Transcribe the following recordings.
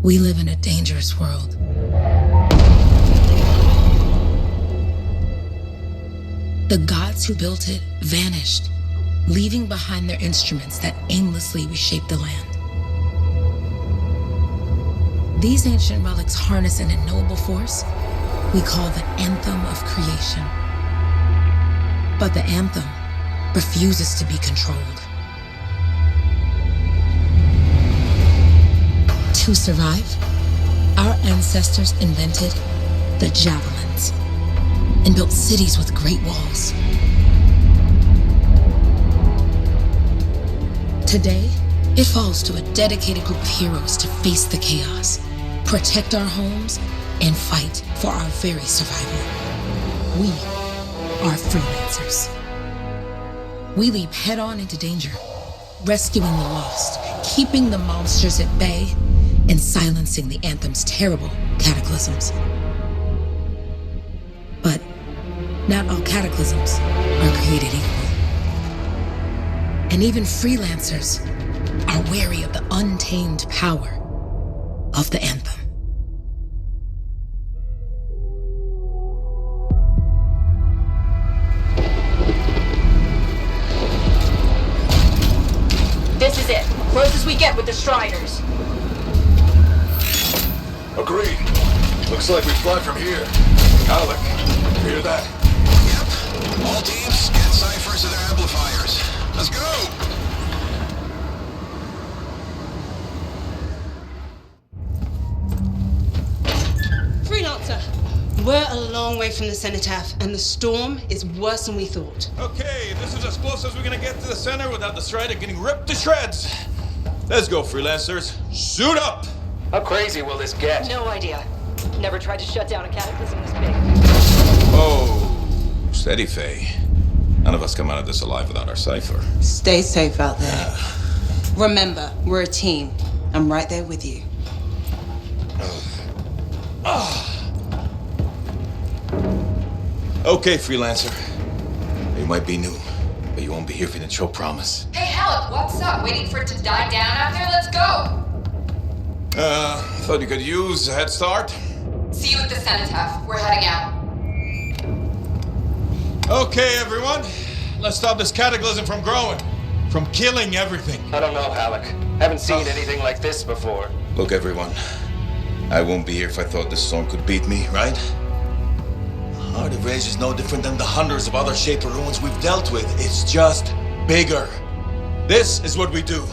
We live in a dangerous world. The gods who built it vanished, leaving behind their instruments that aimlessly reshaped the land. These ancient relics harness an unknowable force we call the Anthem of Creation. But the Anthem refuses to be controlled. To survive, our ancestors invented the javelins and built cities with great walls. Today, it falls to a dedicated group of heroes to face the chaos, protect our homes, and fight for our very survival. We are freelancers. We leap head-on into danger, rescuing the lost, keeping the monsters at bay, and silencing the Anthem's terrible cataclysms. But not all cataclysms are created equal. And even freelancers are wary of the untamed power of the Anthem. This is it. Closest we get with the Striders. Agreed. Looks like we fly from here. Alec, hear that? Yep. All teams, get ciphers to their amplifiers. Let's go! Freelancer, we're a long way from the cenotaph, and the storm is worse than we thought. Okay, this is as close as we're gonna get to the center without the Strider getting ripped to shreds. Let's go, freelancers. Suit up! How crazy will this get? No idea. Never tried to shut down a cataclysm this big. Oh, steady, Faye. None of us come out of this alive without our cipher. Stay safe out there. Remember, we're a team. I'm right there with you. Okay, freelancer. You might be new, but you won't be here if you didn't show promise. Hey, Halleck, what's up? Waiting for it to die down out there? Let's go! Thought you could use a head start. See you at the cenotaph. We're heading out. Okay, everyone. Let's stop this cataclysm from growing, from killing everything. I don't know, Halleck. Haven't seen anything like this before. Look, everyone. I won't be here if I thought this storm could beat me, right? Heart of Rage is no different than the hundreds of other Shaper ruins we've dealt with. It's just bigger. This is what we do.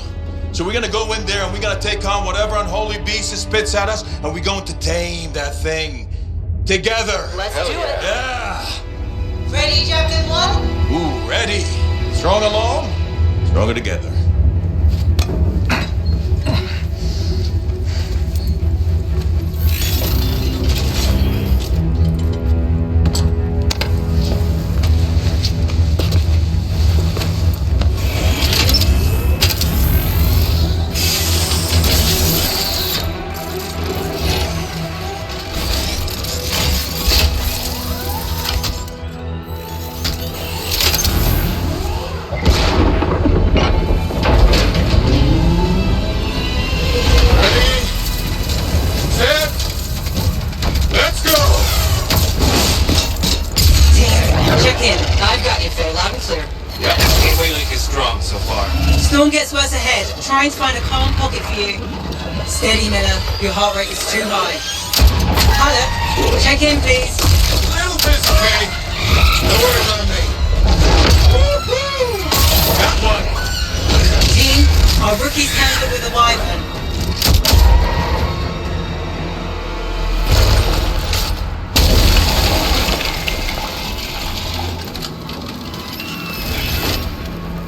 So we're gonna go in there and we're gonna take on whatever unholy beast it spits at us, and we're going to tame that thing together. Let's do it. Yeah. Ready, Javelin 1? Ooh, ready. Strong alone, stronger together. Storm gets worse ahead. Trying to find a calm pocket for you. Steady, Miller. Your heart rate is too high. Halleck, check in, please. Little busy, Kay. No worries on me. Woo-hoo! Got one. Team, our rookie's handled with a wyvern.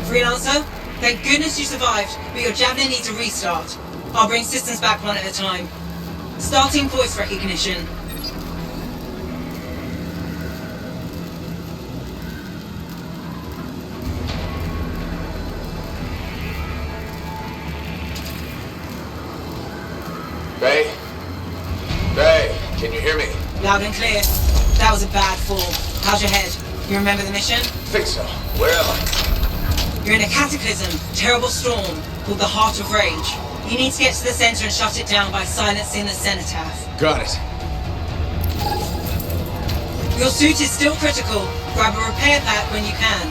Freelancer, thank goodness you survived, but your Javelin needs a restart. I'll bring systems back one at a time. Starting voice recognition. Ray? Ray, can you hear me? Loud and clear. That was a bad fall. How's your head? You remember the mission? Think so. Where am I? You're in a cataclysm, terrible storm, called the Heart of Rage. You need to get to the center and shut it down by silencing the cenotaph. Got it. Your suit is still critical. Grab a repair pack when you can.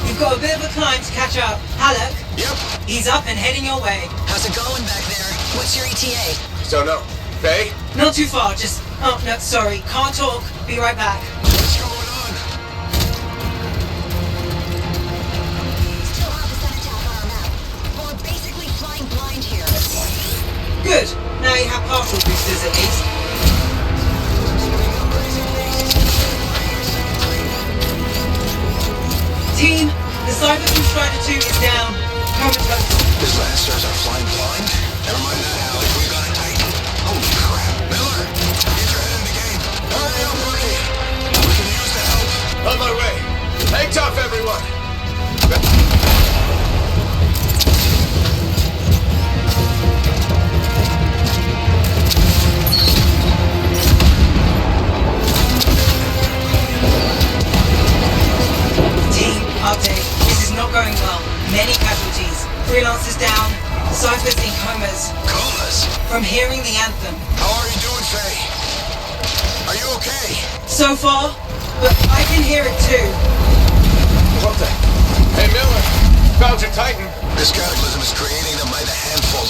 You've got a bit of a climb to catch up. Halleck? Yep. He's up and heading your way. How's it going back there? What's your ETA? Don't know. Faye? Not too far, just... Oh, no, sorry. Can't talk. Be right back. What's going on? Still have the cenotaph on our map. But we're basically flying blind here. Good. Now you have partial boosters at least. Team, the cyber from Strider 2 is down. Comatose. His lancers are flying blind? Never mind that, Alex. We got a Titan. Holy crap. Miller, get your head in the game. Hurry up, rookie. We can use the help. On my way. Hang tough, everyone. Team, update. This is not going well. Many casualties. Freelancers down. Cypher's in comas. Comas? From hearing the anthem. How are you doing, Faye? Are you okay? So far, but I can hear it too. What the? Hey, Miller. Found your Titan. This cataclysm is creating them by the handful.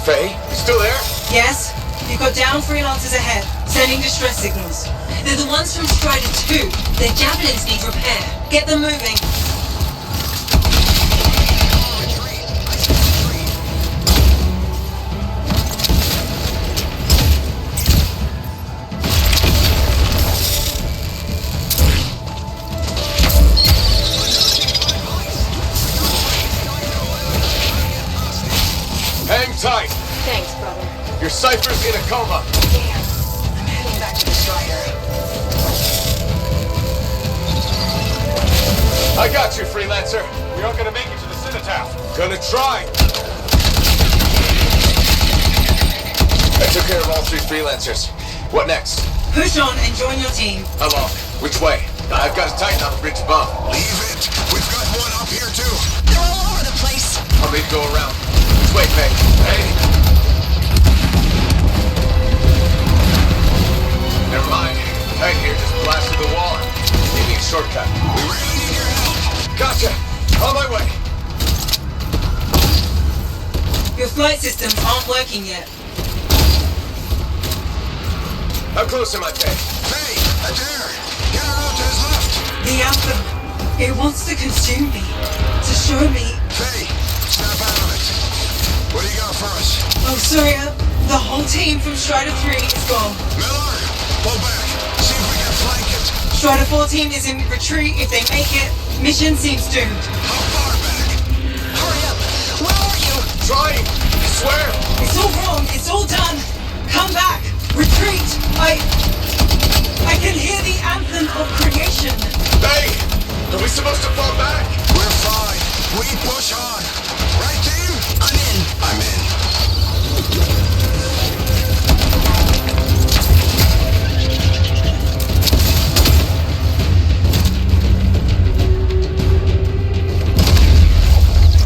Faye, you still there? Yes, you've got down freelancers ahead, sending distress signals. They're the ones from Strider 2. Their javelins need repair. Get them moving. Hang tight. Thanks, brother. Your Cypher's in a coma. Damn. I'm heading back to the Strider. I got you, Freelancer. We aren't gonna make it to the cenotaph. Gonna try. I took care of all 3 Freelancers. What next? Push on and join your team. Along. Which way? I've got a Titan on the bridge above. Leave it. We've got one up here, too. They're all over the place. I'll need to go around. Which way, Faye? Hey! Never mind. Titan here just blasted the wall. Give me a shortcut. We really need your help. Gotcha! On my way! Your flight systems aren't working yet. How close am I, Faye? Faye, Adair, get her out to his left. The anthem. It wants to consume me. To show me. Faye, snap out of it. What do you got for us? Oh, sorry. The whole team from Strider 3 is gone. Miller, pull back. See if we can flank it. Strider 4 team is in retreat. If they make it, mission seems doomed. How far back? Hurry up. Where are you? Trying! I swear! It's all wrong. It's all done. Come back. Retreat. I can hear the anthem of creation. Faye! Are we supposed to fall back? We're fine. We push on. Right, team? I'm in. I'm in.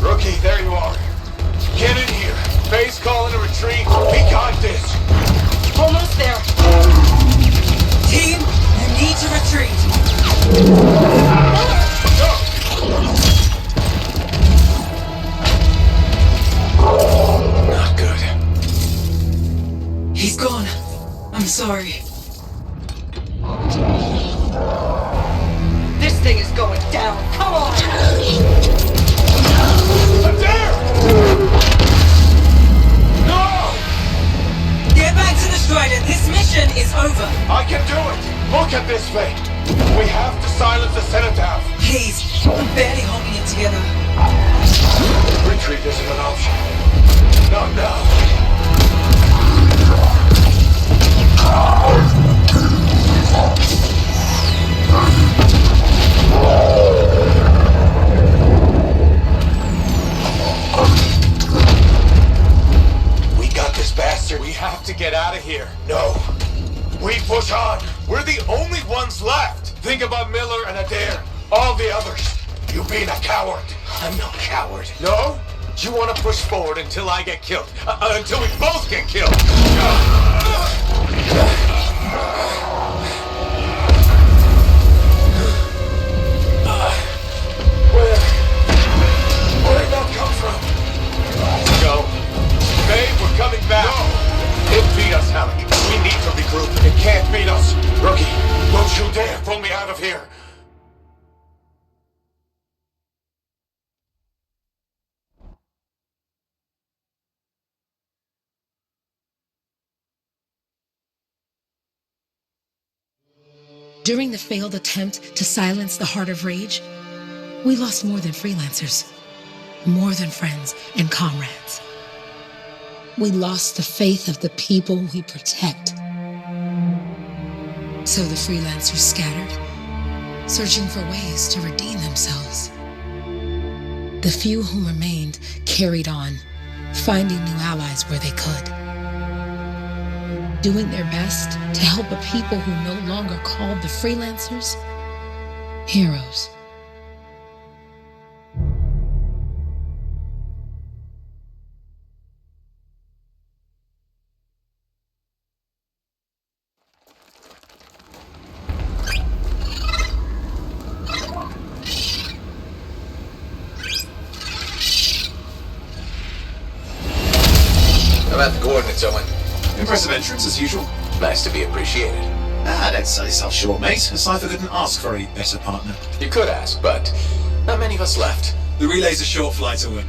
Rookie, there you are. Get in here. Faye's calling a retreat. We got this. Almost there. Team, you need to retreat. Not good. He's gone. I'm sorry. This thing is going down. Come on! Adair! No! Get back to the Strider. This mission is over. I can do it! Look at this, Faye. We have to silence the cenotaph. Please, I'm barely holding it together. Retreat isn't an option. Not now. We got this bastard. We have to get out of here. No. We push on. We're the only ones left. Think about Miller and Adair. All the others. You being a coward. I'm no coward. No? You want to push forward until I get killed. Until we both get killed. Where'd that come from? Let's go. Babe, we're coming back. No! It beat us, Halleck. We need to regroup. It can't beat us. Rookie, don't you dare pull me out of here. During the failed attempt to silence the Heart of Rage, we lost more than freelancers, more than friends and comrades. We lost the faith of the people we protect. So the freelancers scattered, searching for ways to redeem themselves. The few who remained carried on, finding new allies where they could, doing their best to help a people who no longer called the freelancers heroes. I'm at the coordinates, Owen. Impressive entrance as usual. Nice to be appreciated. Don't say so short, mate. A cipher couldn't ask for a better partner. You could ask, but not many of us left. The relay's a short flight, Owen.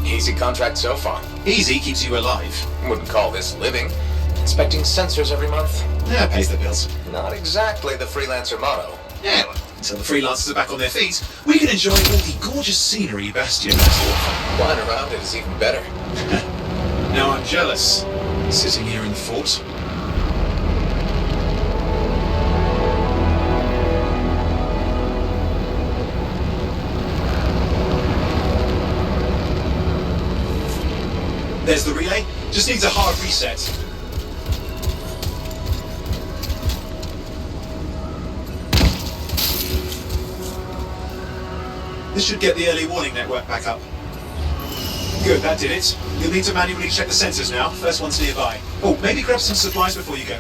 Easy contract so far. Easy keeps you alive. Wouldn't call this living. Inspecting sensors every month. Yeah, pays the bills. Not exactly the freelancer motto. Yeah, well, until the freelancers are back on their feet, we can enjoy all the gorgeous scenery Bastion has to offer. Flying around it is even better. Now I'm jealous, sitting here in the fort. There's the relay. Just needs a hard reset. This should get the early warning network back up. Good, that did it. You'll need to manually check the sensors now. First one's nearby. Oh, maybe grab some supplies before you go.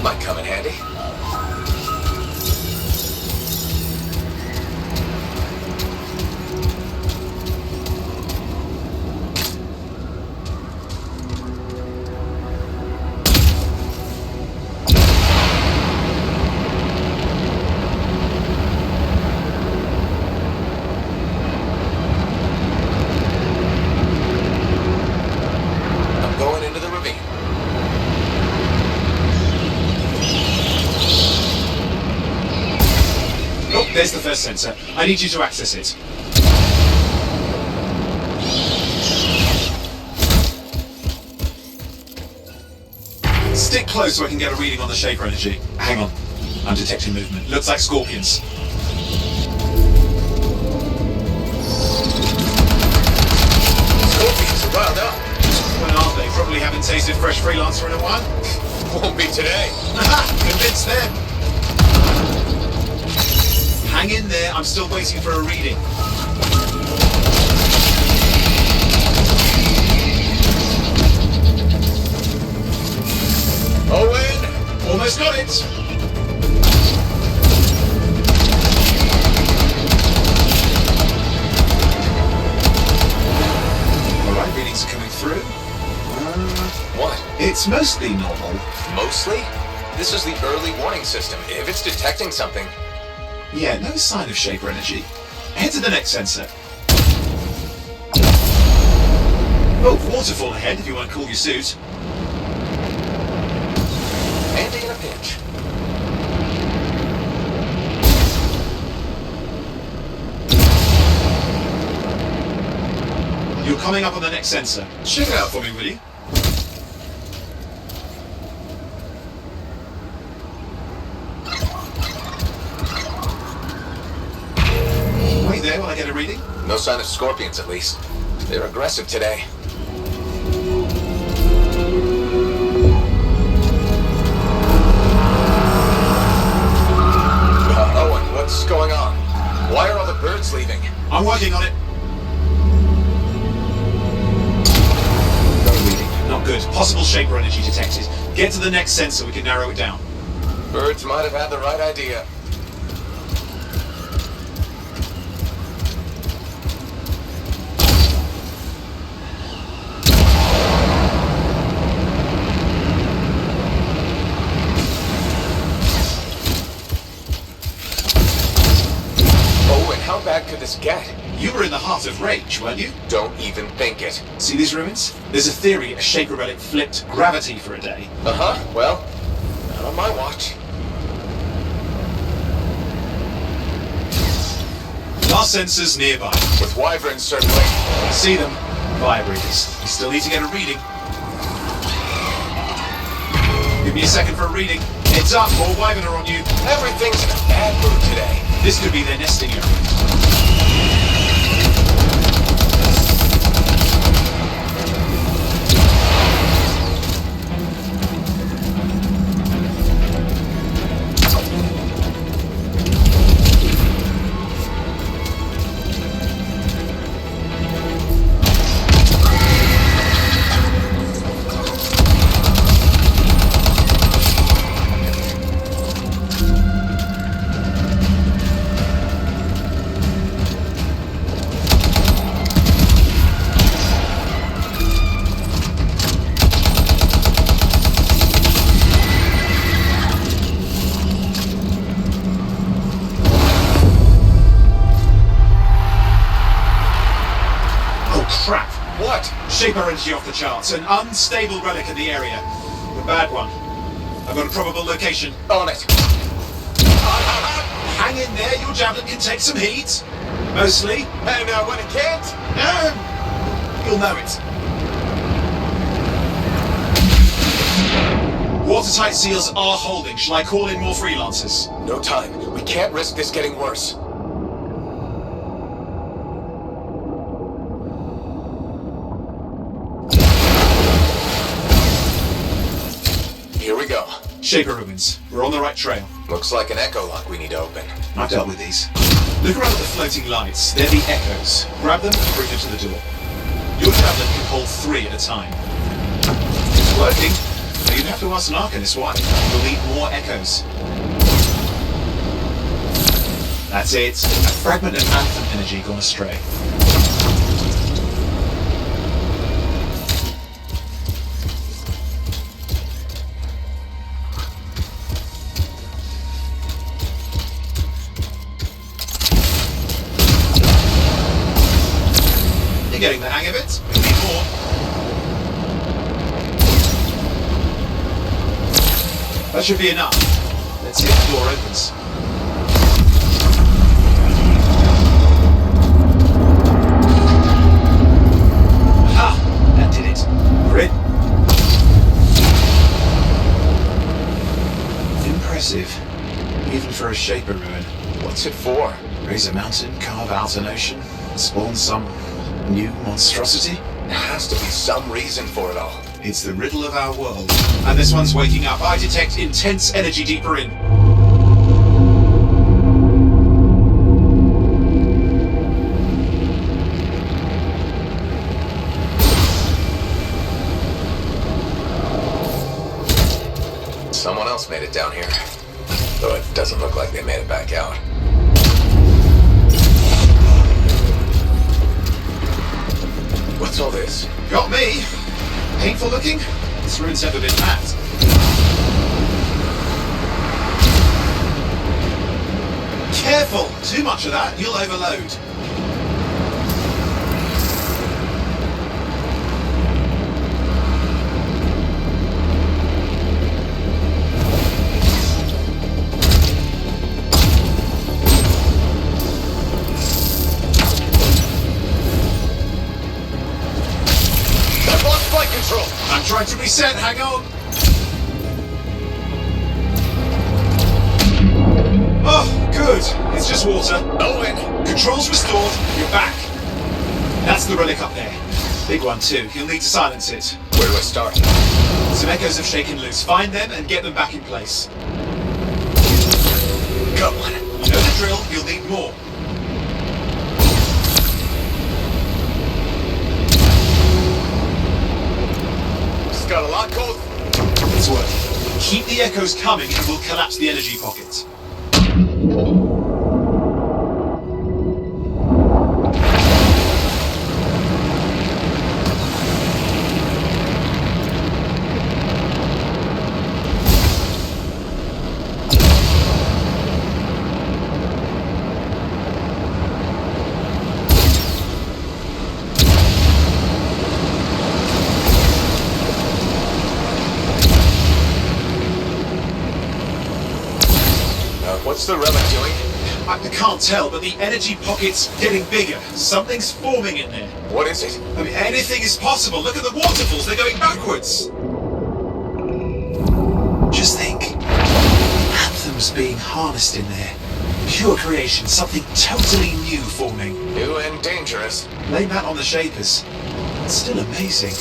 Might come in handy. There's the first sensor. I need you to access it. Stick close so I can get a reading on the shaper energy. Hang on. I'm detecting movement. Looks like scorpions. Scorpions are riled up. When aren't they? Probably haven't tasted fresh freelancer in a while. Won't be today. Aha! Convinced them. Hang in there, I'm still waiting for a reading. Owen! Almost got it! Alright, readings are coming through. What? It's mostly normal. Mostly? This is the early warning system. If it's detecting something... Yeah, no sign of shaper energy. Head to the next sensor. Oh, waterfall ahead if you want to cool your suit. Handy in a pinch. You're coming up on the next sensor. Check it out for me, will you? Wait there while I get a reading. No sign of scorpions, at least. They're aggressive today. Owen, what's going on? Why are all the birds leaving? I'm working on it. Good. Possible Shaper energy detected. Get to the next sensor, we can narrow it down. Birds might have had the right idea. Oh, and how bad could this get? You were in the heart of rage, weren't you? Don't even think it. See these ruins? There's a theory a Shaper relic flipped gravity for a day. Uh-huh, well, not on my watch. Our sensors nearby. With wyverns circling. I see them. Vibrators. You still need to get a reading. Give me a second for a reading. Heads up, more wyvern are on you. Everything's in a bad mood today. This could be their nesting area. Crap! What? Shaper energy off the charts. An unstable relic in the area. A bad one. I've got a probable location. On it. Hang in there, your javelin can take some heat. Mostly. And when it can't? You'll know it. Watertight seals are holding. Shall I call in more freelancers? No time. We can't risk this getting worse. Here we go. Shaper ruins. We're on the right trail. Looks like an echo lock we need to open. I've dealt with these. Look around at the floating lights. They're the echoes. Grab them and bring them to the door. Your javelin can hold 3 at a time. It's working. But you'd have to ask an Arcanist why. You'll need more echoes. That's it. A fragment of Anthem energy gone astray. You're getting the hang of it. We need more. That should be enough. Let's see if the door opens. Aha! That did it. We're in. Impressive. Even for a Shaper ruin. What's it for? Raise a mountain, carve out an ocean, spawn some new monstrosity? There has to be some reason for it all. It's the riddle of our world. And this one's waking up. I detect intense energy deeper in. Someone else made it down here. Though it doesn't look like they made it back out. What's all this? Got me. Painful looking? This ruin's never been mapped. Careful! Too much of that, you'll overload. I'm trying to reset, hang on! Oh, good. It's just water. Owen! Controls restored, you're back. That's the relic up there. Big one too, you'll need to silence it. Where do I start? Some echoes have shaken loose. Find them and get them back in place. Come on. You know the drill, you'll need more. got a lot going. It's working. Keep the echoes coming and we'll collapse the energy pocket. What's the relic doing? I can't tell, but the energy pocket's getting bigger. Something's forming in there. What is it? I mean, anything is possible. Look at the waterfalls, they're going backwards. Just think. Anthem's being harnessed in there. Pure creation, something totally new forming. New and dangerous. Blame that on the Shapers. It's still amazing.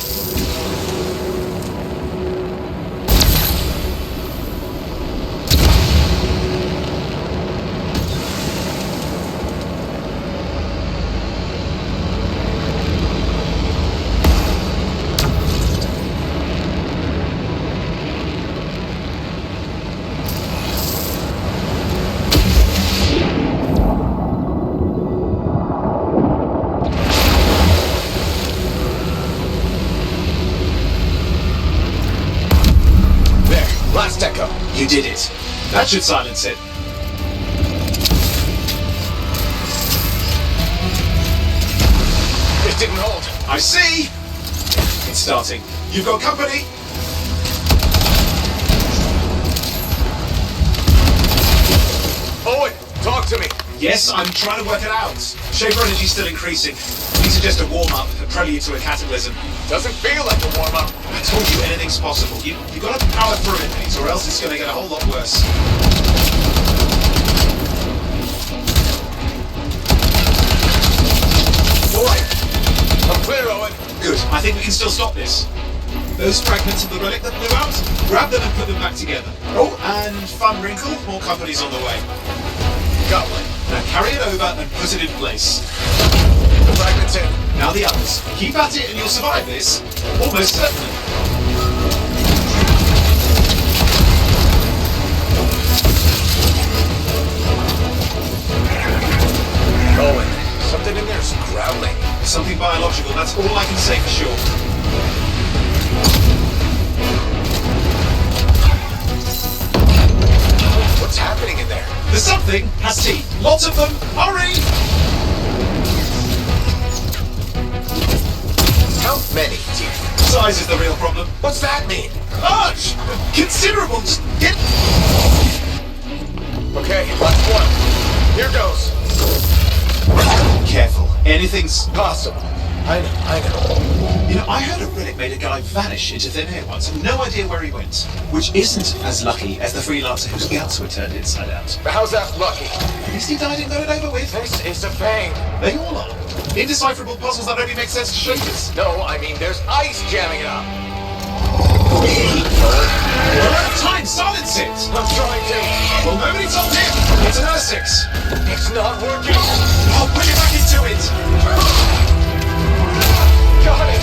Last echo. You did it. That should silence it. It didn't hold. I see! It's starting. You've got company! Owen, talk to me. Yes, I'm trying to work it out. Shaper energy's still increasing. These are just a warm-up, a prelude to a cataclysm. Doesn't feel like a warm-up. I told you anything's possible. You've got to power through it, mate, or else it's going to get a whole lot worse. Boy, I'm clear, Owen. Good. I think we can still stop this. Those fragments of the relic that blew out, grab them and put them back together. Oh, and fun wrinkle, more company's on the way. Got one. Now carry it over and put it in place. The fragment's in. Now the others. Keep at it and you'll survive this. Almost certainly. Owen, something in there's growling. Something biological, that's all I can say for sure. What's happening in there? The something has teeth. Lots of them. Hurry! How many teeth? Size is the real problem. What's that mean? Large! Considerable! Just get... Okay, last one. Here goes. Careful. Anything's... Possible. I know. You know, I heard a relic made a guy vanish into thin air once. No idea where he went. Which isn't as lucky as the freelancer whose guts were turned inside out. How's that lucky? At least he died and got it over with. This is a pain. They all are. Indecipherable puzzles that only make sense to Shapers. No, I mean there's ice jamming it up. We're out of time. Silence it. I'm trying to. Well, nobody told him. It's an R6. It's not working. I'll put it back into it. Got it.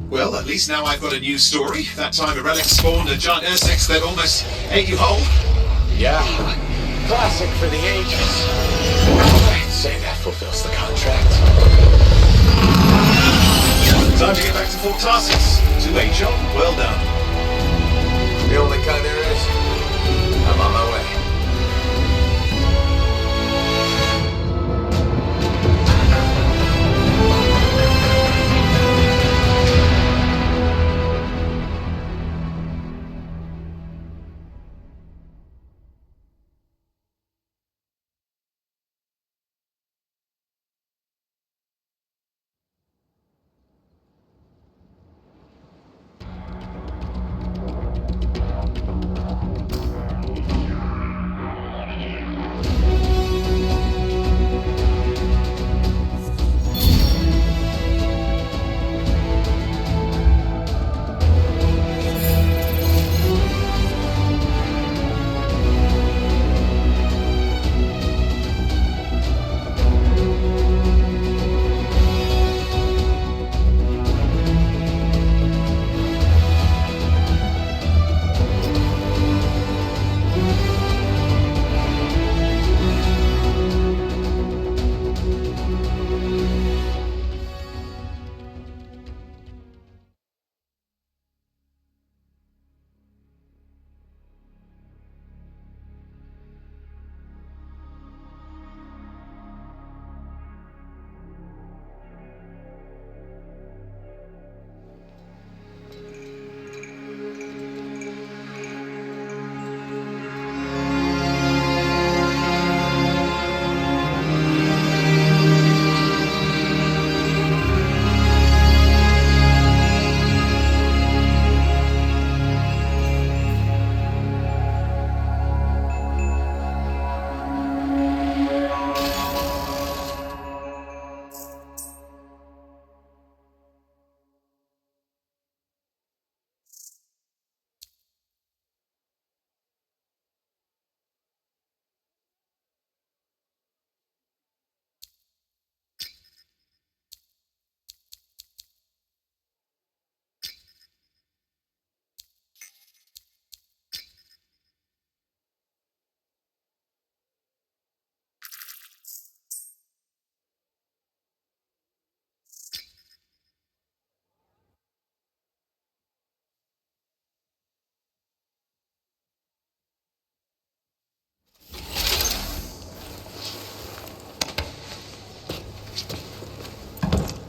Well, at least now I've got a new story. That time a relic spawned a giant Ursex that almost ate you whole. Yeah. Classic for the ages. I'd say that fulfills the contract. Time to get back to Fort Tarsus. To a job well done. The only kind there is. I'm on my way.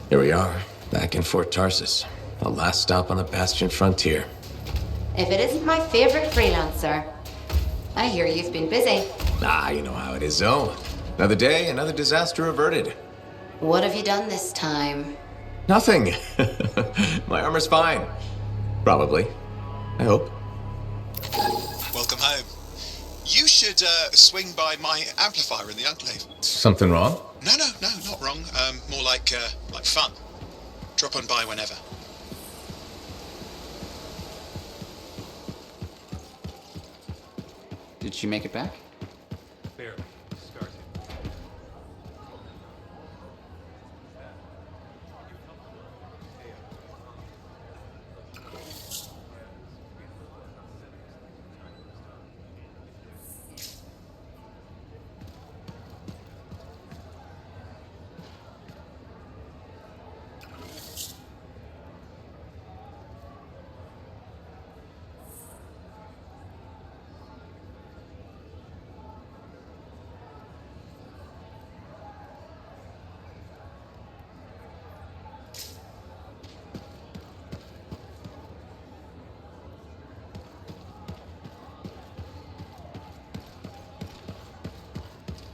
Here we are, back in Fort Tarsus. The last stop on the Bastion frontier. If it isn't my favorite freelancer. I hear you've been busy. Ah, you know how it is, Zoe. Another day, another disaster averted. What have you done this time? Nothing. My armor's fine. Probably. I hope. Welcome home. You should swing by my amplifier in the Enclave. Something wrong? No, not wrong. More like fun. Drop on by whenever. Did she make it back? Barely. Started.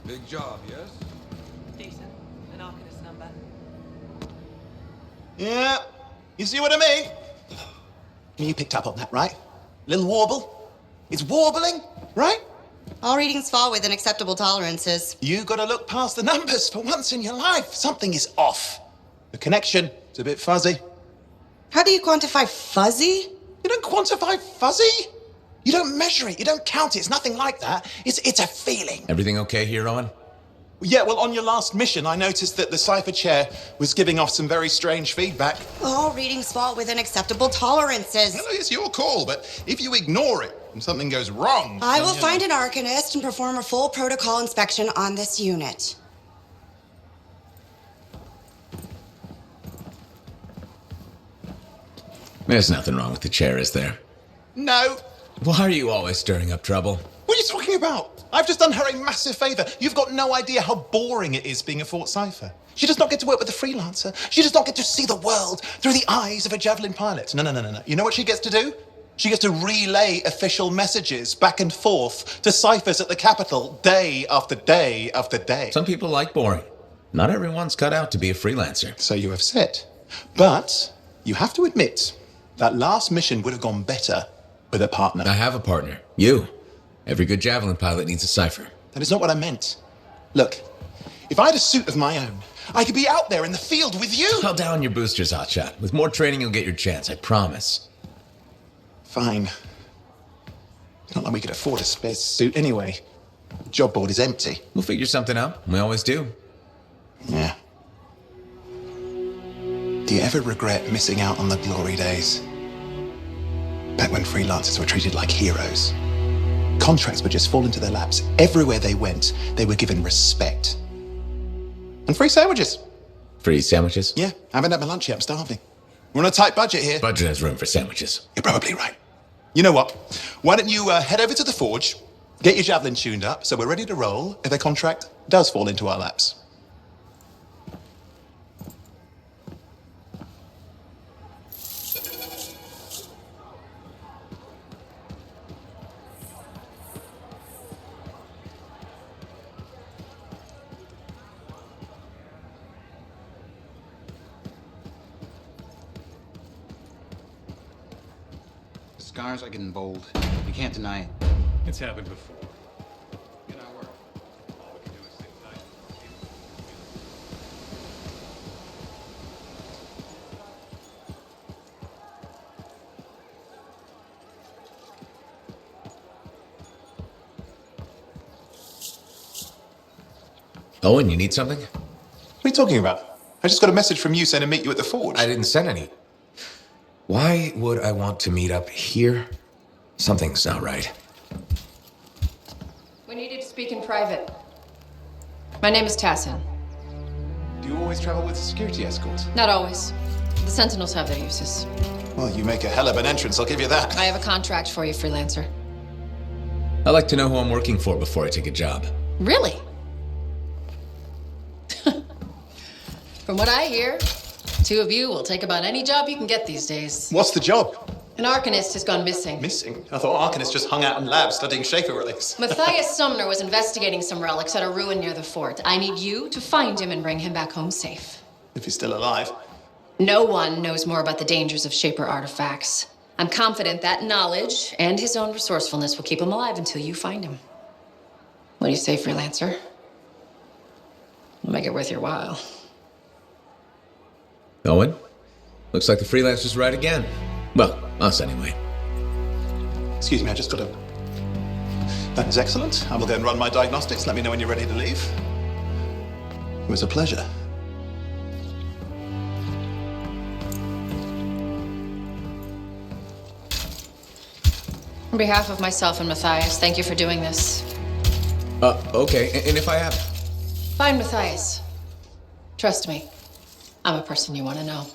Big job, yes? Decent. An Arcanist number. Yeah, you see what I mean? You picked up on that, right? Little warble? It's warbling, right? All readings fall within acceptable tolerances. You gotta look past the numbers for once in your life. Something is off. The connection is a bit fuzzy. How do you quantify fuzzy? You don't quantify fuzzy. You don't measure it. You don't count it. It's nothing like that. It's a feeling. Everything okay here, Owen? Yeah, well, on your last mission, I noticed that the cipher chair was giving off some very strange feedback. All readings fall within acceptable tolerances. Well, it's your call, but if you ignore it and something goes wrong... I will find an Arcanist and perform a full protocol inspection on this unit. There's nothing wrong with the chair, is there? No. Why are you always stirring up trouble? What are you talking about? I've just done her a massive favor. You've got no idea how boring it is being a Fort Cipher. She does not get to work with a freelancer. She does not get to see the world through the eyes of a Javelin pilot. No. You know what she gets to do? She gets to relay official messages back and forth to ciphers at the Capitol day after day after day. Some people like boring. Not everyone's cut out to be a freelancer. So you have said. But you have to admit, that last mission would have gone better with a partner. I have a partner. You. Every good Javelin pilot needs a cipher. That is not what I meant. Look, if I had a suit of my own, I could be out there in the field with you. Call down your boosters, hotshot. With more training, you'll get your chance, I promise. Fine. It's not like we could afford a spare suit anyway. The job board is empty. We'll figure something out. We always do. Yeah. Do you ever regret missing out on the glory days? Back when freelancers were treated like heroes. Contracts would just fall into their laps. Everywhere they went, they were given respect. And free sandwiches. Free sandwiches? Yeah, I haven't had my lunch yet. I'm starving. We're on a tight budget here. Budget has room for sandwiches. You're probably right. You know what? Why don't you head over to the forge, get your Javelin tuned up, so we're ready to roll if a contract does fall into our laps. Scars are getting bold. You can't deny it. It's happened before. In our work, all we can do is sit tight. Owen, you need something? What are you talking about? I just got a message from you saying to meet you at the forge. I didn't send any. Why would I want to meet up here? Something's not right. We needed to speak in private. My name is Tassin. Do you always travel with a security escort? Not always. The Sentinels have their uses. Well, you make a hell of an entrance, I'll give you that. I have a contract for you, freelancer. I like to know who I'm working for before I take a job. Really? From what I hear, Two of you will take about any job you can get these days. What's the job? An Arcanist has gone missing. Missing? I thought Arcanists just hung out in labs studying Shaper relics. Matthias Sumner was investigating some relics at a ruin near the fort. I need you to find him and bring him back home safe. If he's still alive. No one knows more about the dangers of Shaper artifacts. I'm confident that knowledge and his own resourcefulness will keep him alive until you find him. What do you say, freelancer? We'll make it worth your while. Owen? Looks like the freelancer's right again. Well, us anyway. Excuse me, I just got to... That is excellent. I will go and run my diagnostics. Let me know when you're ready to leave. It was a pleasure. On behalf of myself and Matthias, thank you for doing this. Okay. And if I have... Find Matthias. Trust me, I'm a person you want to know.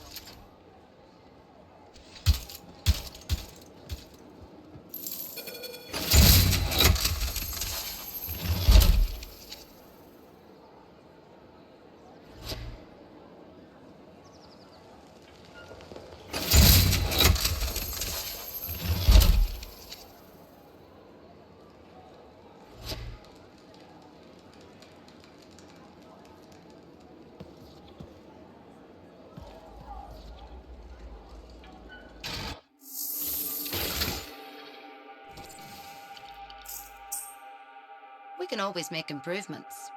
We can always make improvements.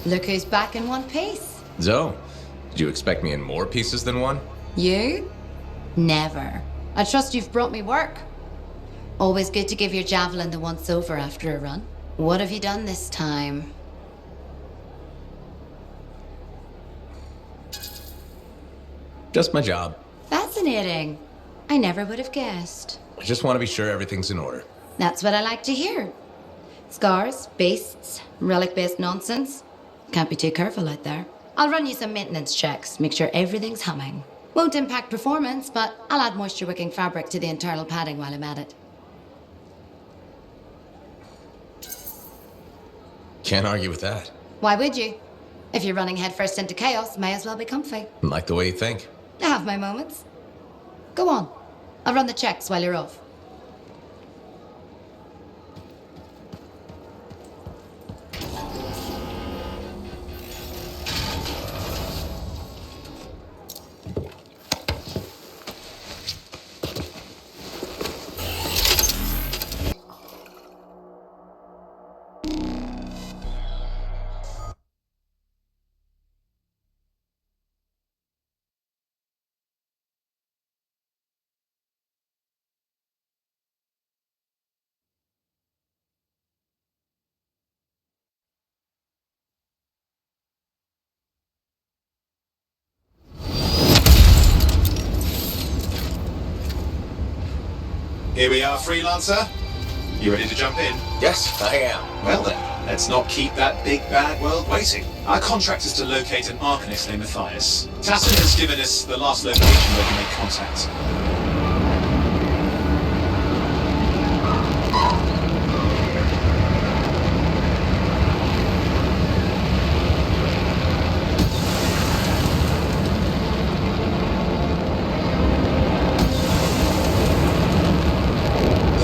Look who's back in one piece. Zoe, did you expect me in more pieces than one? You? Never. I trust you've brought me work. Always good to give your javelin the once over after a run. What have you done this time? Just my job. Fascinating. I never would have guessed. I just want to be sure everything's in order. That's what I like to hear. Scars, beasts, relic-based nonsense. Can't be too careful out there. I'll run you some maintenance checks, make sure everything's humming. Won't impact performance, but I'll add moisture-wicking fabric to the internal padding while I'm at it. Can't argue with that. Why would you? If you're running headfirst into chaos, may as well be comfy. Like the way you think. I have my moments. Go on. I'll run the checks while you're off. Here we are, freelancer. You ready to jump in? Yes, I am. Well then, let's not keep that big bad world waiting. Our contract is to locate an Arcanist named Matthias. Tassin has given us the last location where we make contact.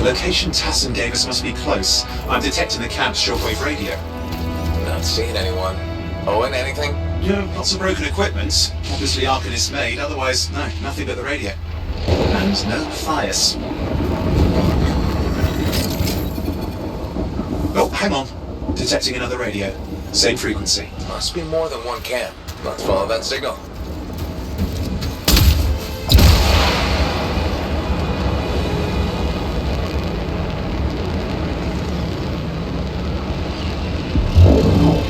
location Tassin gave us must be close. I'm detecting the camp's shortwave radio. Not seeing anyone. Owen, anything? Yeah, lots of broken equipment. Obviously Arcanist made, otherwise, no, nothing but the radio. And no Matthias. Oh, hang on. Detecting another radio. Same frequency. Must be more than one camp. Let's follow that signal.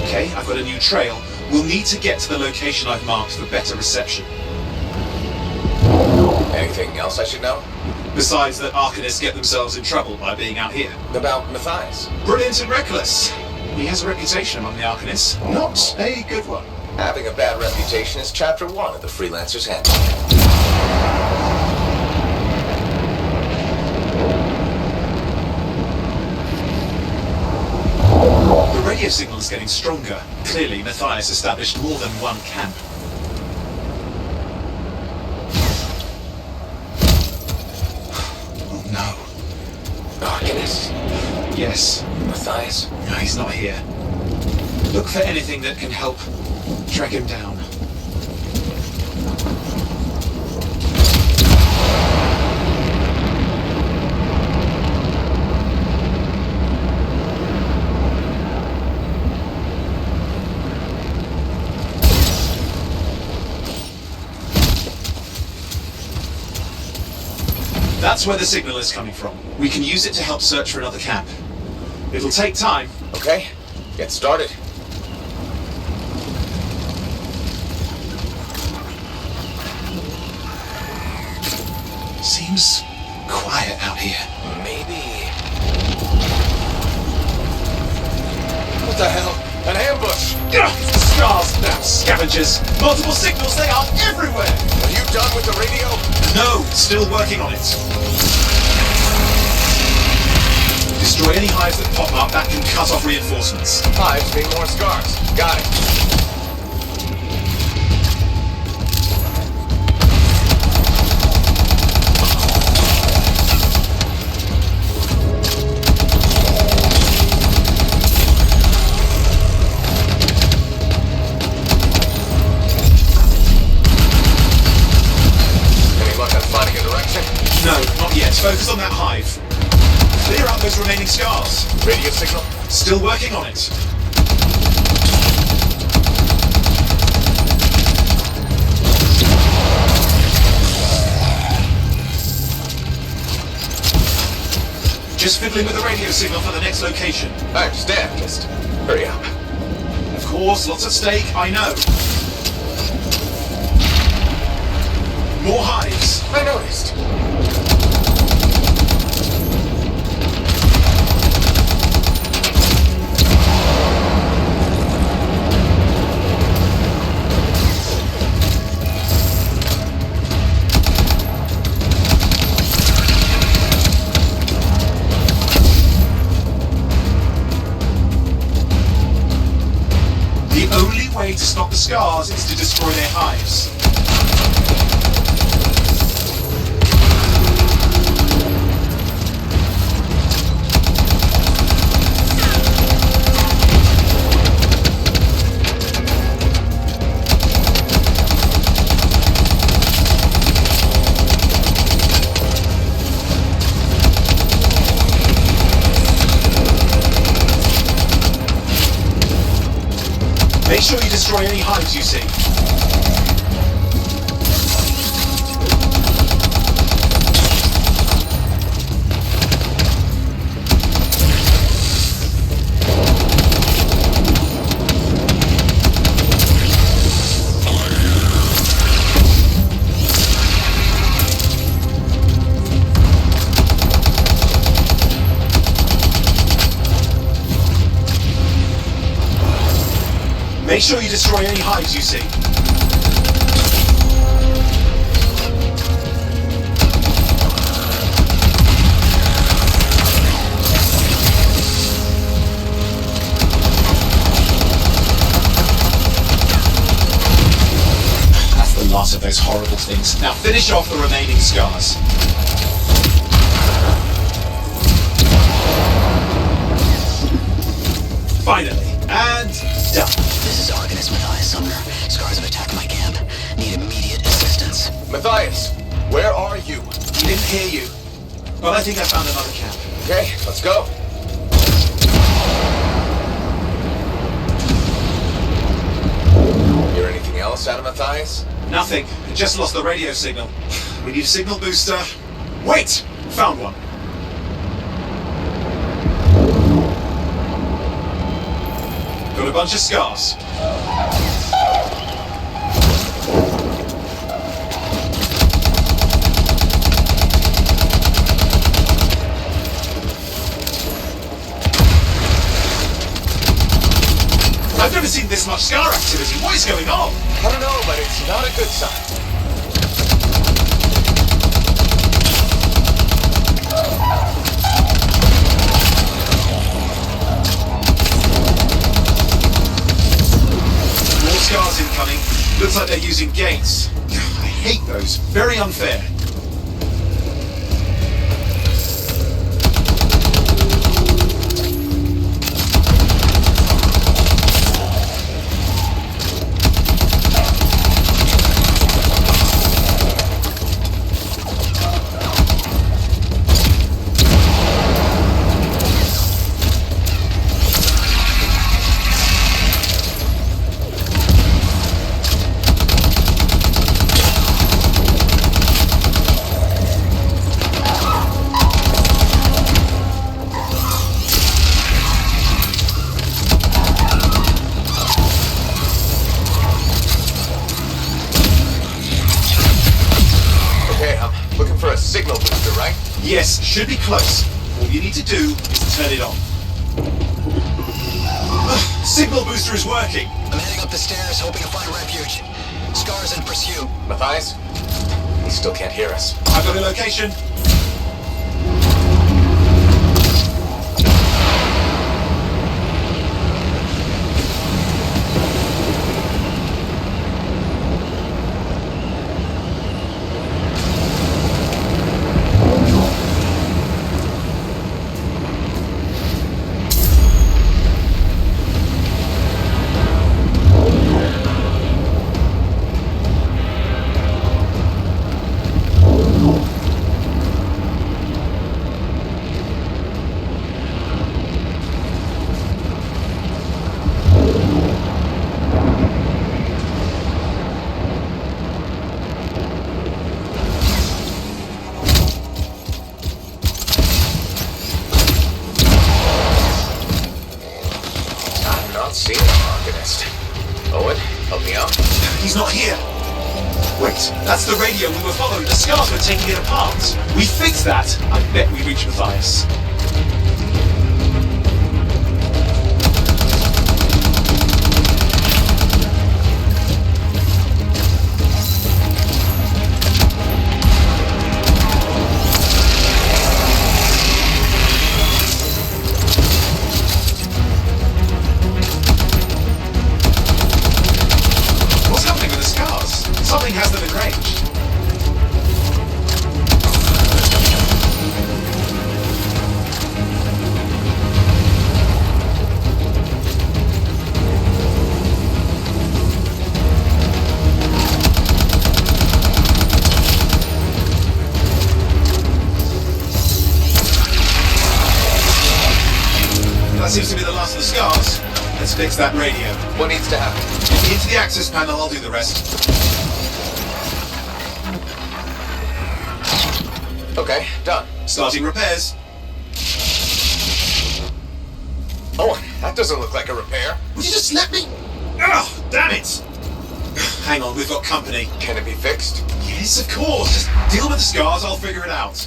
Okay, I've got a new trail. We'll need to get to the location I've marked for better reception. Anything else I should know? Besides that Arcanists get themselves in trouble by being out here. About Matthias? Brilliant and reckless. He has a reputation among the Arcanists. Not a good one. Having a bad reputation is chapter 1 of the Freelancer's Handbook. The radio signal is getting stronger. Clearly, Matthias established more than one camp. Oh no. Arcanist? Yes. Matthias? No, he's not here. Look for anything that can help track him down. That's where the signal is coming from. We can use it to help search for another camp. It'll take time. Okay, get started. Seems quiet out here. Maybe... What the hell? An ambush! Scars, damn scavengers! Multiple signals, they are everywhere! Are you done with the radio? No, still working on it. Destroy any hives that pop up, that can cut off reinforcements. Hives mean more scars. Got it. No, not yet. Focus on that hive. Clear out those remaining scars. Radio signal? Still working on it. Just fiddling with the radio signal for the next location. I understand. Just hurry up. Of course, lots at stake, I know. More hives. I noticed. The only way to stop the scars is to destroy their hives. Make sure you destroy any hives you see. Make sure you destroy any hives you see. That's the last of those horrible things. Now finish off the remaining scars. Finally. And done. This is Arcanist Matthias Sumner. Scars have attacked my camp. Need immediate assistance. Matthias, where are you? He didn't hear you. But I think I found another camp. Okay, let's go. Hear anything else out of Matthias? Nothing. It just lost the radio signal. We need a signal booster. Wait! Found one. Got a bunch of scars. I've never seen this much scar activity. What is going on? I don't know, but it's not a good sign. More scars incoming. Looks like they're using gates. I hate those. Very unfair. Yes, should be close. All you need to do is turn it on. Signal booster is working. I'm heading up the stairs, hoping to find refuge. Scars in pursuit. Matthias? He still can't hear us. I've got a location. He's not here. Wait, that's the radio we were following. The scars were taking it apart. We fixed that. I bet we reach Matthias. Something has them enraged. That seems to be the last of the scars. Let's fix that radio. What needs to happen? Into the access panel, I'll do the rest. Okay, done. Starting repairs. Oh, that doesn't look like a repair. Would you just let me? Oh, damn it! Hang on, we've got company. Can it be fixed? Yes, of course. Just deal with the scars, I'll figure it out.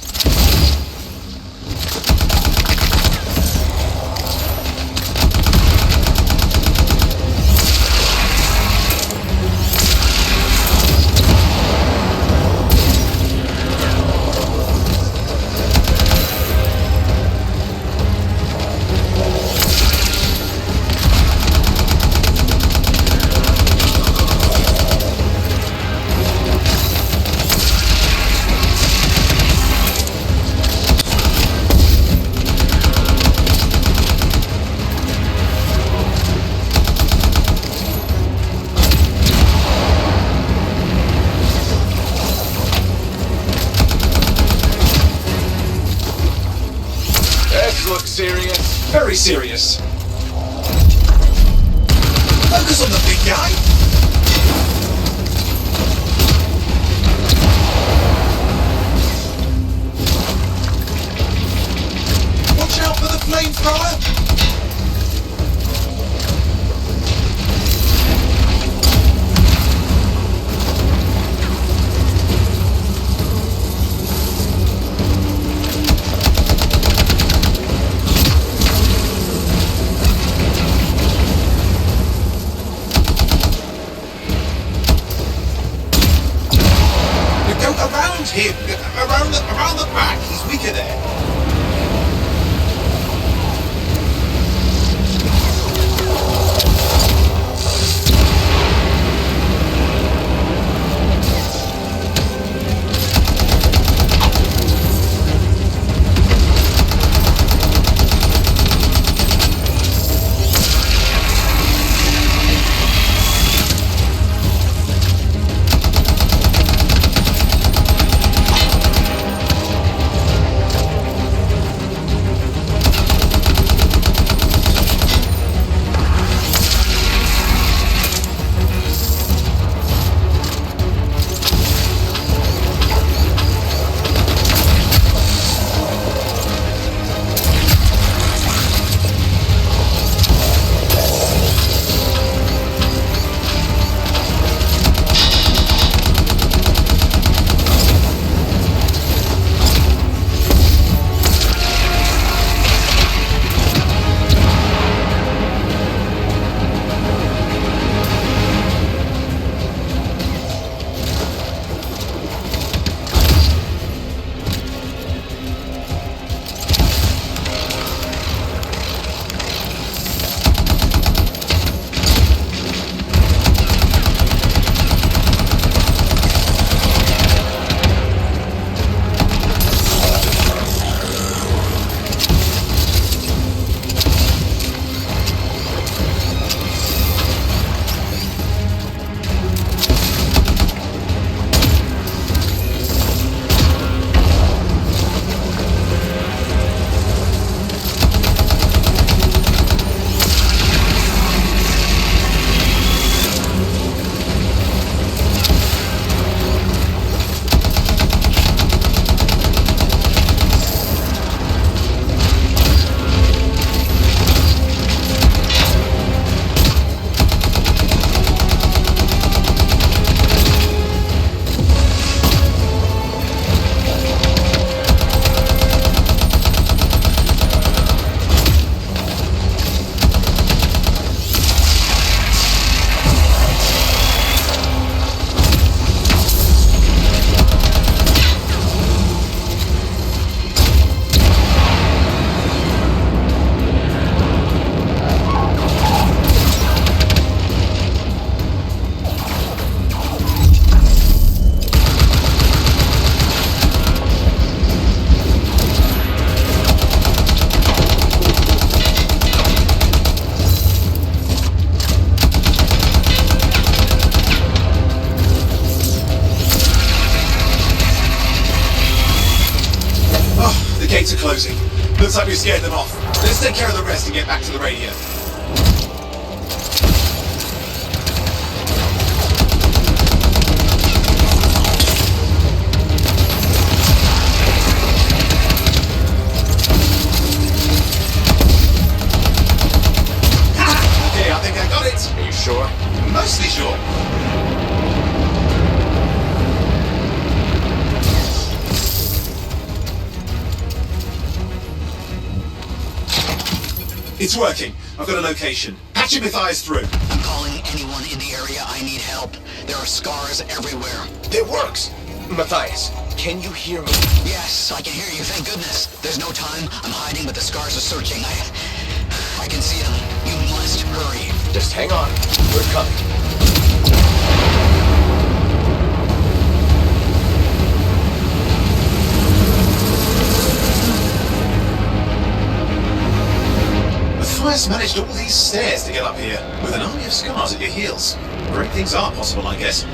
Very serious. Focus on the big guy. Watch out for the flamethrower. Around him! Around the back! He's weaker there! Gates are closing. Looks like we scared them off. Let's take care of the rest and get back to the radio. Okay, I think I got it. Are you sure? Mostly sure. It's working. I've got a location. Patch your Matthias through. I'm calling anyone in the area. I need help. There are scars everywhere. It works! Matthias, can you hear me? Yes, I can hear you, thank goodness. There's no time. I'm hiding, but the scars are searching. I can see them. You must hurry. Just hang on. We're coming. Matthias managed all these stairs to get up here, with an army of scars at your heels. Great things are possible, I guess.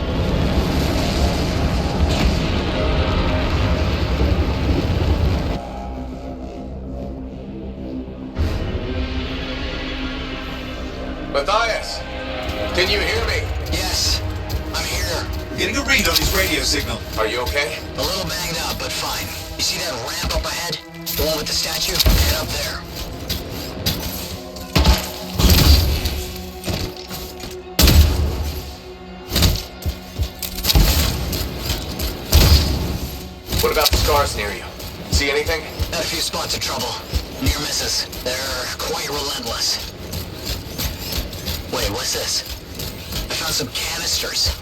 Getting a read on his radio signal. Are you okay? A little banged up, but fine. You see that ramp up ahead? The one with the statue? Head up there. What about the scars near you? See anything? A few spots of trouble. Near misses. They're quite relentless. Wait, what's this? I found some canisters.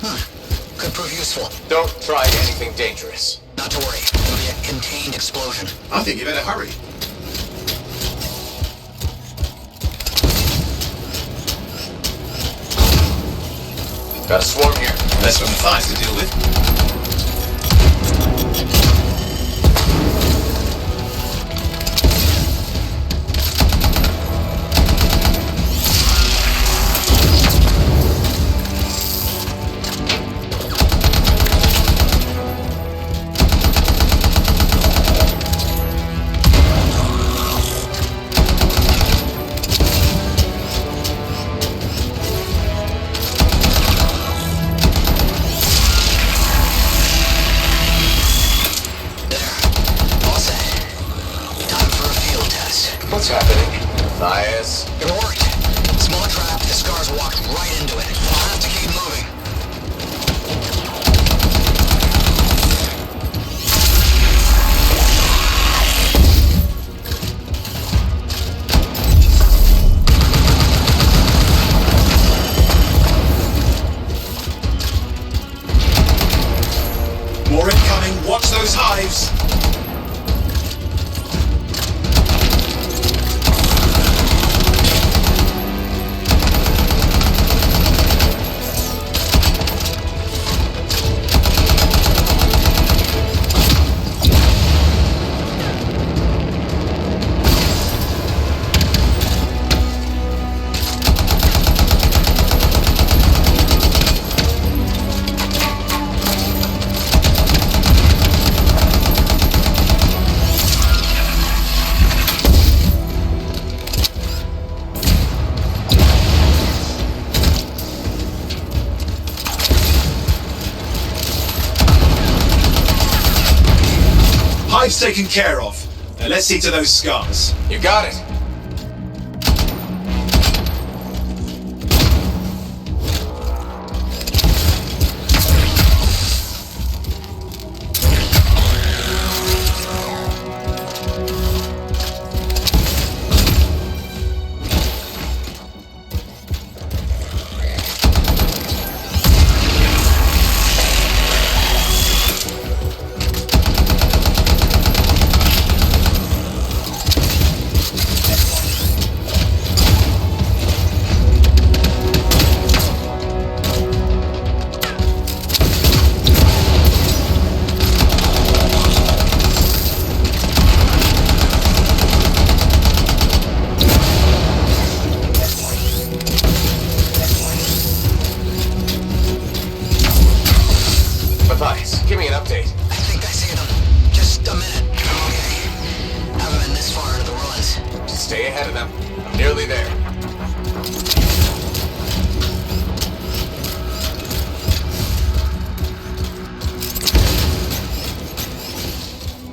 Could prove useful. Don't try anything dangerous. Not to worry. It'll be a contained explosion. I think you better hurry. Got a swarm here. Less for Matthias to deal with. What's happening? Matthias. It worked. Small trap, the scars walked right into it. I'll have to keep moving. More incoming. Watch those hives. Hive's taken care of. Now let's see to those scars. You got it. Matthias, give me an update. I think I see them. Just a minute. Okay. Haven't been this far into the ruins. Just stay ahead of them. I'm nearly there.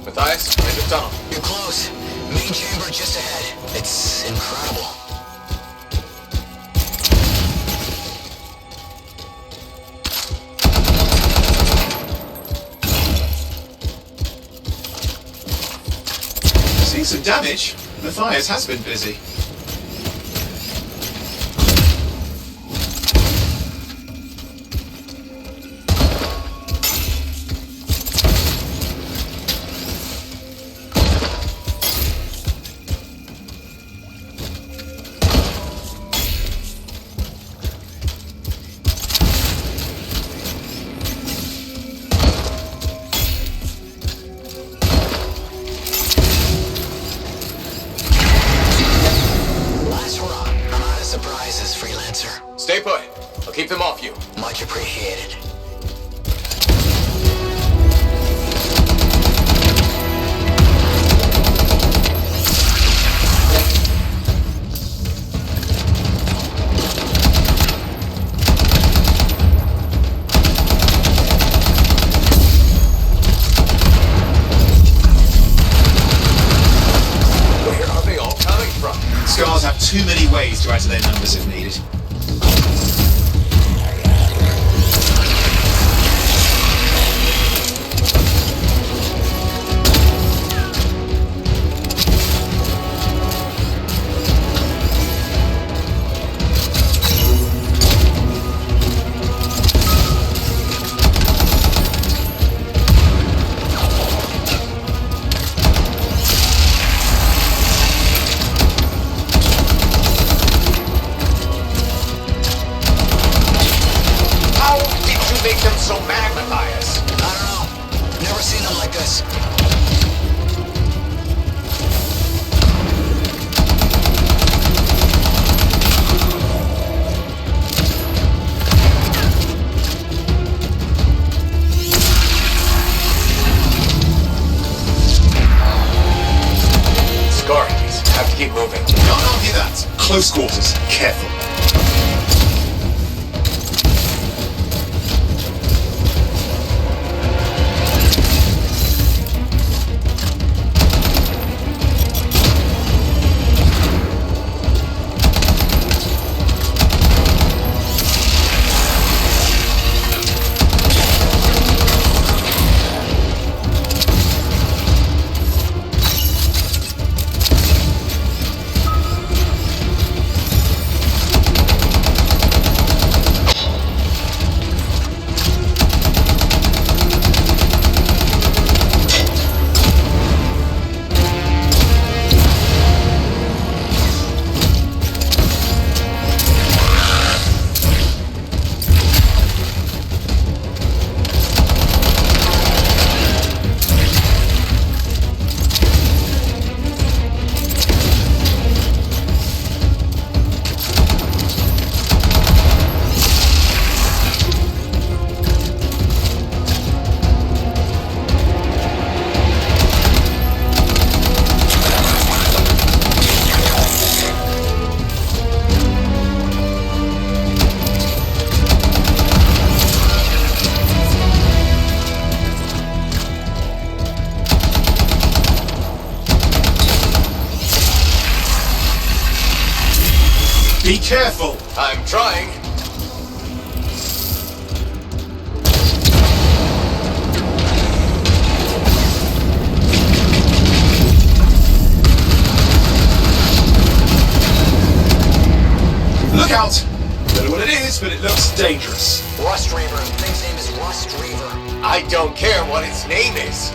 Matthias, in the tunnel. You're close. Main chamber just ahead. It's incredible. Seeing some damage. Matthias has been busy. too many ways to add to their numbers if needed. Make them so mad, Matthias? I don't know. Never seen them like this. Scar, have to keep moving. Can't argue that. Close quarters. Careful. Be careful! I'm trying. Look out! Don't know what it is, but it looks dangerous. Rust Reaver. Thing's name is Rust Reaver. I don't care what its name is.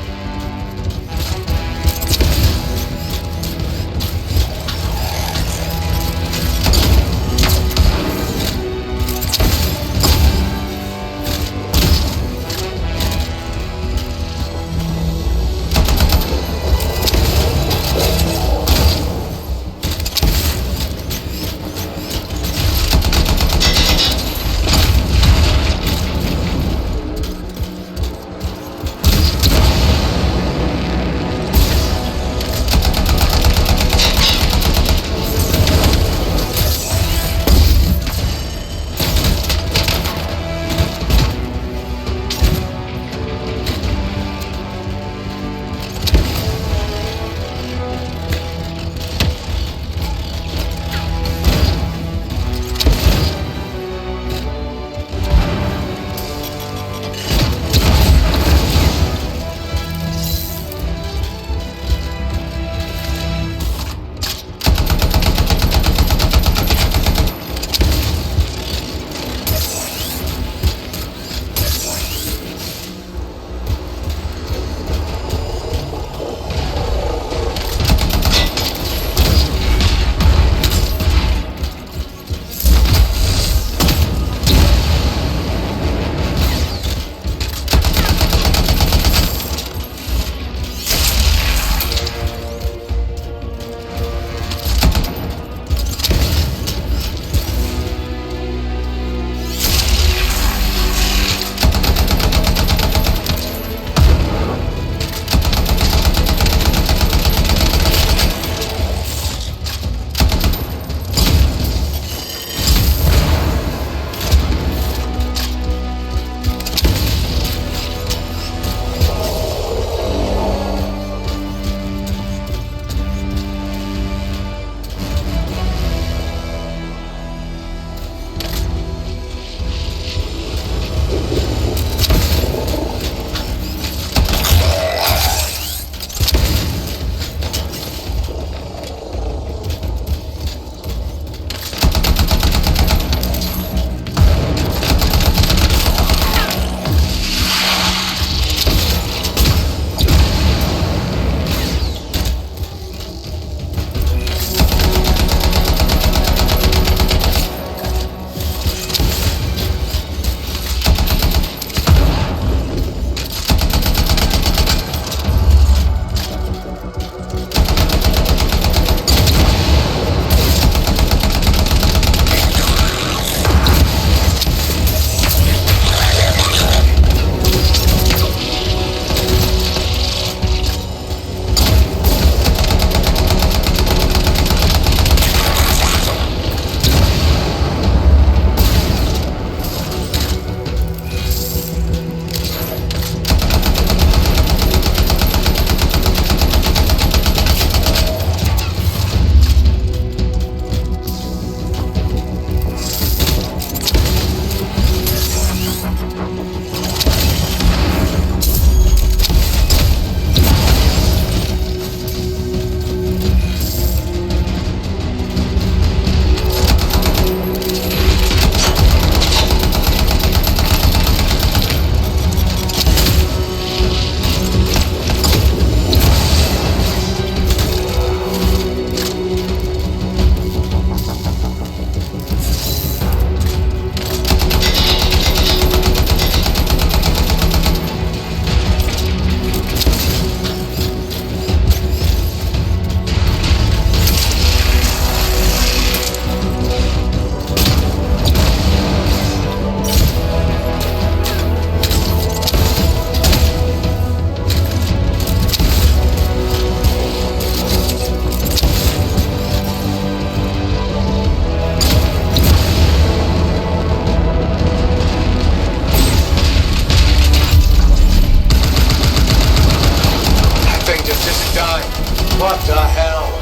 What the hell?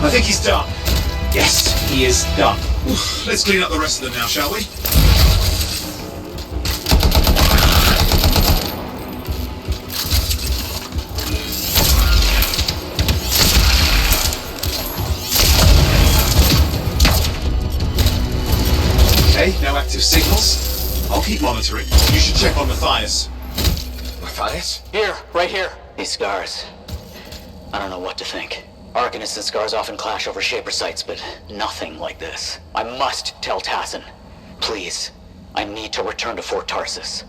I think he's done. Yes, he is done. Oof, let's clean up the rest of them now, shall we? Okay, no active signals. I'll keep monitoring. You should check on Matthias. Matthias? Here, right here. These scars. I don't know what to think. Arcanists and scars often clash over Shaper sites, but nothing like this. I must tell Tassin. Please, I need to return to Fort Tarsus.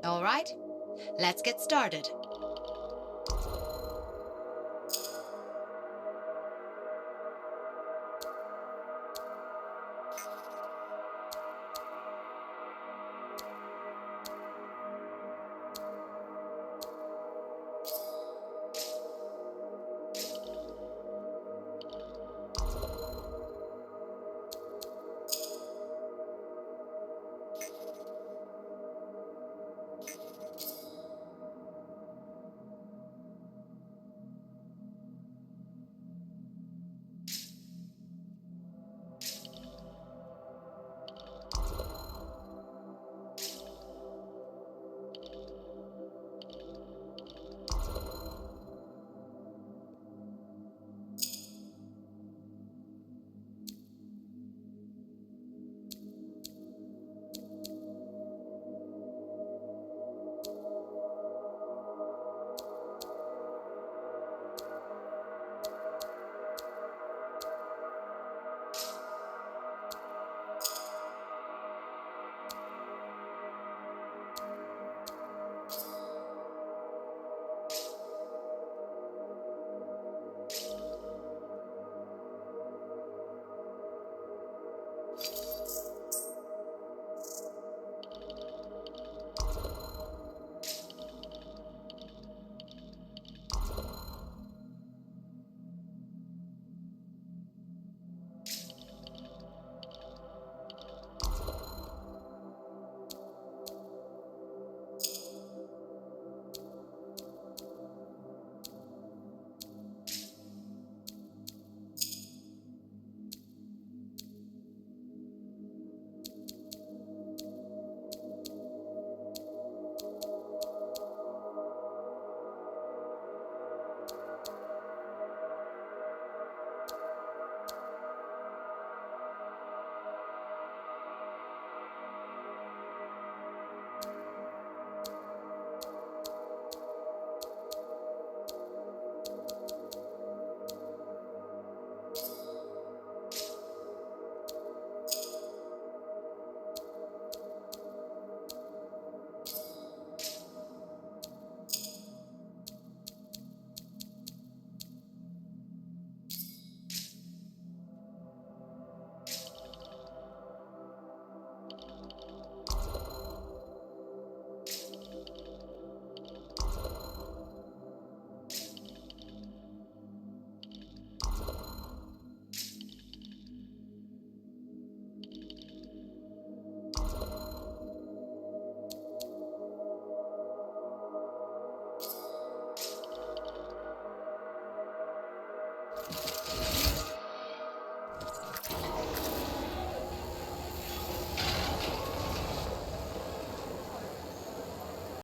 All right, let's get started.